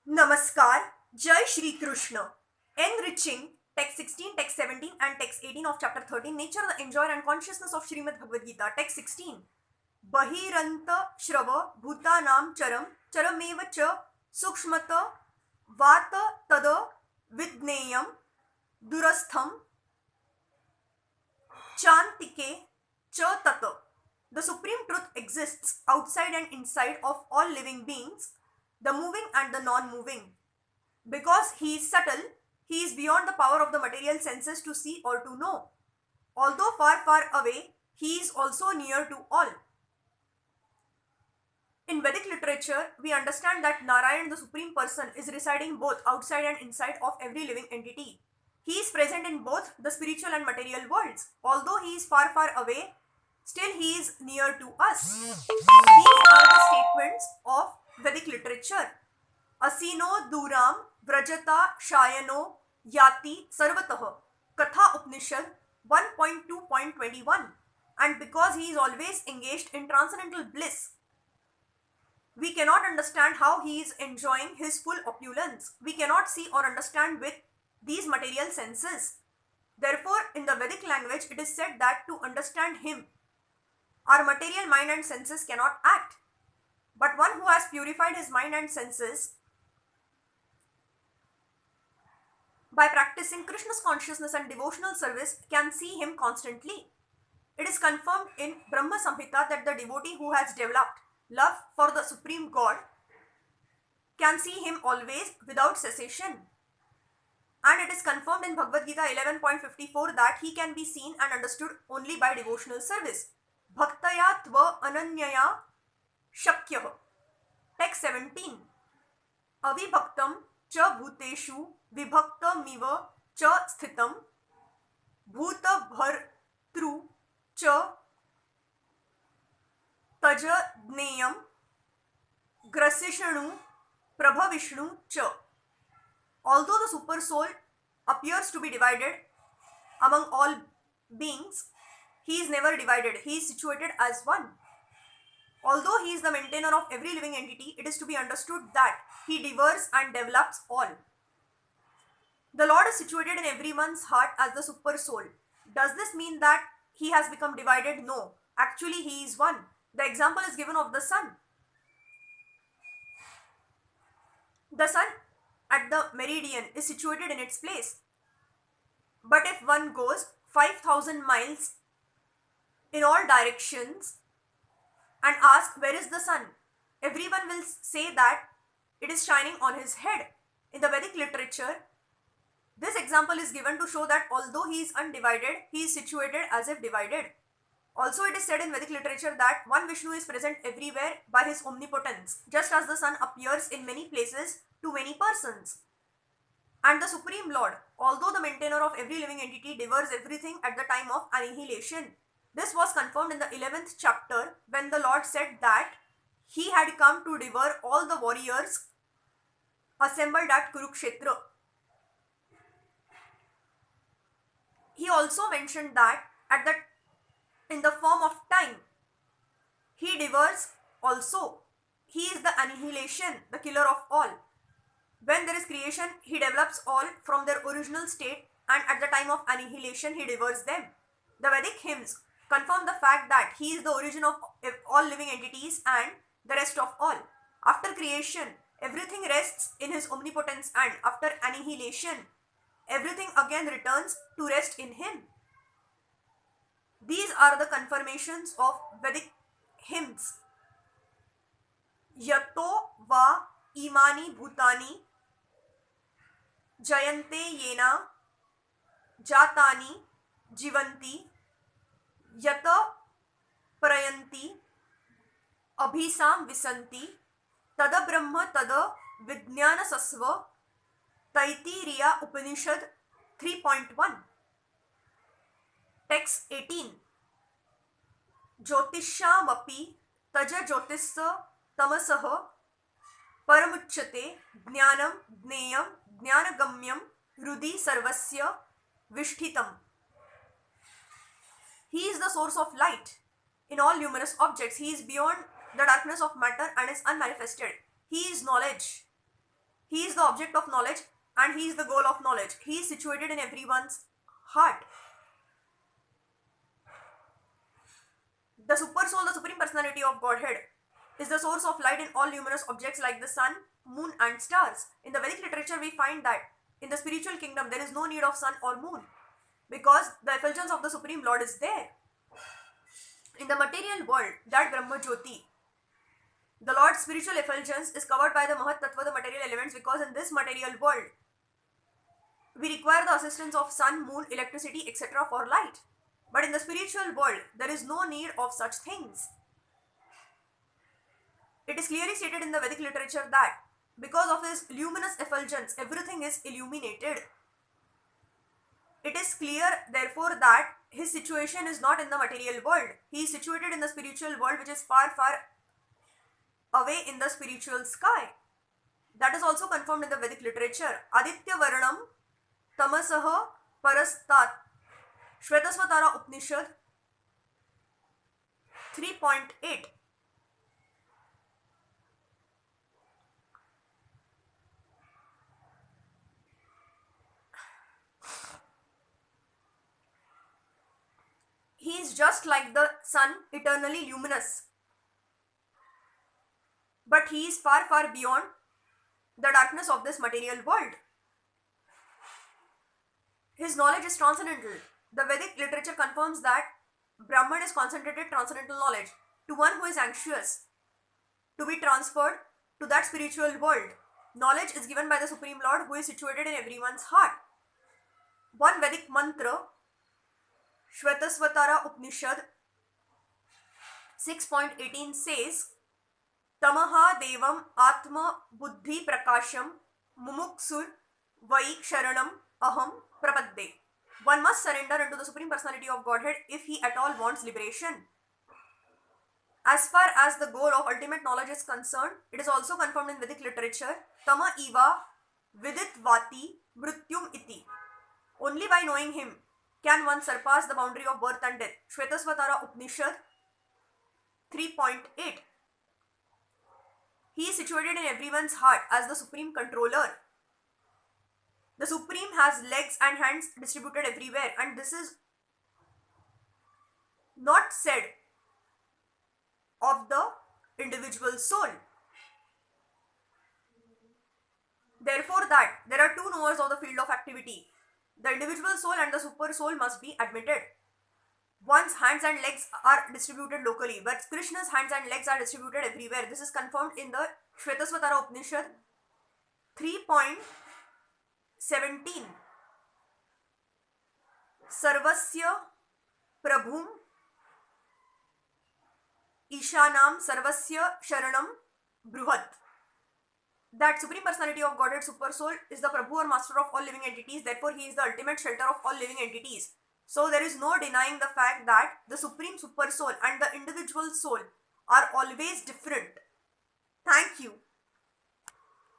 Namaskar, Jai Shri Krishna. Enriching Text 16, Text 17, and Text 18 of Chapter 13, Nature, the Enjoyer, and Consciousness of Srimad Bhagavad Gita. Text 16. Bahiranta Shrava Bhutanam Charam Charameva Cha Sukshmata Vata Tada Vidneyam Durastham Chantike Cha Tata. The Supreme Truth exists outside and inside of all living beings, the moving and the non-moving. Because he is subtle, he is beyond the power of the material senses to see or to know. Although far, far away, he is also near to all. In Vedic literature, we understand that Narayan, the Supreme Person, is residing both outside and inside of every living entity. He is present in both the spiritual and material worlds. Although he is far, far away, still he is near to us. These are the statements of Vedic literature. Asino Duram Vrajata Shayano Yati Sarvatah. Katha Upanishad 1.2.21. And because he is always engaged in transcendental bliss, we cannot understand how he is enjoying his full opulence. We cannot see or understand with these material senses. Therefore, in the Vedic language, it is said that to understand him, our material mind and senses cannot act. But one who has purified his mind and senses by practicing Krishna's consciousness and devotional service can see him constantly. It is confirmed in Brahma Samhita that the devotee who has developed love for the Supreme God can see him always without cessation. And it is confirmed in Bhagavad Gita 11.54 that he can be seen and understood only by devotional service. Bhaktaya tva ananyaya shakyah. Text 17. Avibhaktam cha bhuteshu vibhaktamiva cha sthitam bhuta bhartru cha tajadneyam grasishanu prabhavishnu cha. Although the super soul appears to be divided among all beings, he is never divided. He is situated as one. Although he is the maintainer of every living entity, it is to be understood that he devours and develops all. The Lord is situated in everyone's heart as the super soul. Does this mean that he has become divided? No. Actually, he is one. The example is given of the sun. The sun at the meridian is situated in its place. But if one goes 5,000 miles in all directions and ask where is the sun, everyone will say that it is shining on his head. In the Vedic literature, this example is given to show that although he is undivided, he is situated as if divided. Also, it is said in Vedic literature that one Vishnu is present everywhere by his omnipotence, just as the sun appears in many places to many persons. And the Supreme Lord, although the maintainer of every living entity, devours everything at the time of annihilation. This was confirmed in the 11th chapter when the Lord said that he had come to devour all the warriors assembled at Kurukshetra. He also mentioned that in the form of time, he devours also. He is the annihilation, the killer of all. When there is creation, he develops all from their original state, and at the time of annihilation, he devours them. The Vedic hymns confirm the fact that he is the origin of all living entities and the rest of all. After creation, everything rests in his omnipotence, and after annihilation, everything again returns to rest in him. These are the confirmations of Vedic hymns. Yato va imani bhutani jayante yena jatani jivanti yata prayanti abhisam visanti tada brahma tada vijnana sasva Taitiriya Upanishad 3.1. Text 18. Jyotishyamapi taja jyotissa tamasaha paramuchyate jnanam jneyam jnanagamyam hrudi sarvasya vishthitam. He is the source of light in all numerous objects. He is beyond the darkness of matter and is unmanifested. He is knowledge. He is the object of knowledge and he is the goal of knowledge. He is situated in everyone's heart. The super soul, the supreme personality of Godhead, is the source of light in all luminous objects like the sun, moon and stars. In the Vedic literature, we find that in the spiritual kingdom, there is no need of sun or moon because the effulgence of the Supreme Lord is there. In the material world, that Brahma Jyoti, the Lord's spiritual effulgence is covered by the Mahat Tattva, the material elements, because in this material world, we require the assistance of sun, moon, electricity, etc. for light. But in the spiritual world, there is no need of such things. It is clearly stated in the Vedic literature that because of his luminous effulgence, everything is illuminated. It is clear, therefore, that his situation is not in the material world. He is situated in the spiritual world, which is far, far away in the spiritual sky. That is also confirmed in the Vedic literature. Aditya Varnam Tamasaha Parastat. Shvetasvatara Upanishad 3.8. He is just like the sun, eternally luminous. But he is far, far beyond the darkness of this material world. His knowledge is transcendental. The Vedic literature confirms that Brahman is concentrated transcendental knowledge. To one who is anxious to be transferred to that spiritual world, knowledge is given by the Supreme Lord who is situated in everyone's heart. One Vedic mantra, Shvetasvatara Upanishad 6.18 says, Tamaha Devam Atma Buddhi Prakasham Mumuksur Vai Sharanam Aham Prapadde. One must surrender unto the Supreme Personality of Godhead if he at all wants liberation. As far as the goal of ultimate knowledge is concerned, it is also confirmed in Vedic literature, Tama Iva Vidit Vati Mrityum Iti. Only by knowing him can one surpass the boundary of birth and death. Shvetasvatara Upanishad 3.8. He is situated in everyone's heart as the Supreme Controller. The Supreme has legs and hands distributed everywhere, and this is not said of the individual soul. Therefore, that there are two knowers of the field of activity. The individual soul and the super soul must be admitted. One's hands and legs are distributed locally, but Krishna's hands and legs are distributed everywhere. This is confirmed in the Shvetasvatara Upanishad 3.17. Sarvasya Prabhum Ishanam Sarvasya Sharanam Bruhat. That Supreme Personality of Godhead, Super Soul, is the Prabhu or Master of all living entities. Therefore, he is the ultimate shelter of all living entities. So, there is no denying the fact that the Supreme Super Soul and the individual soul are always different. Thank you.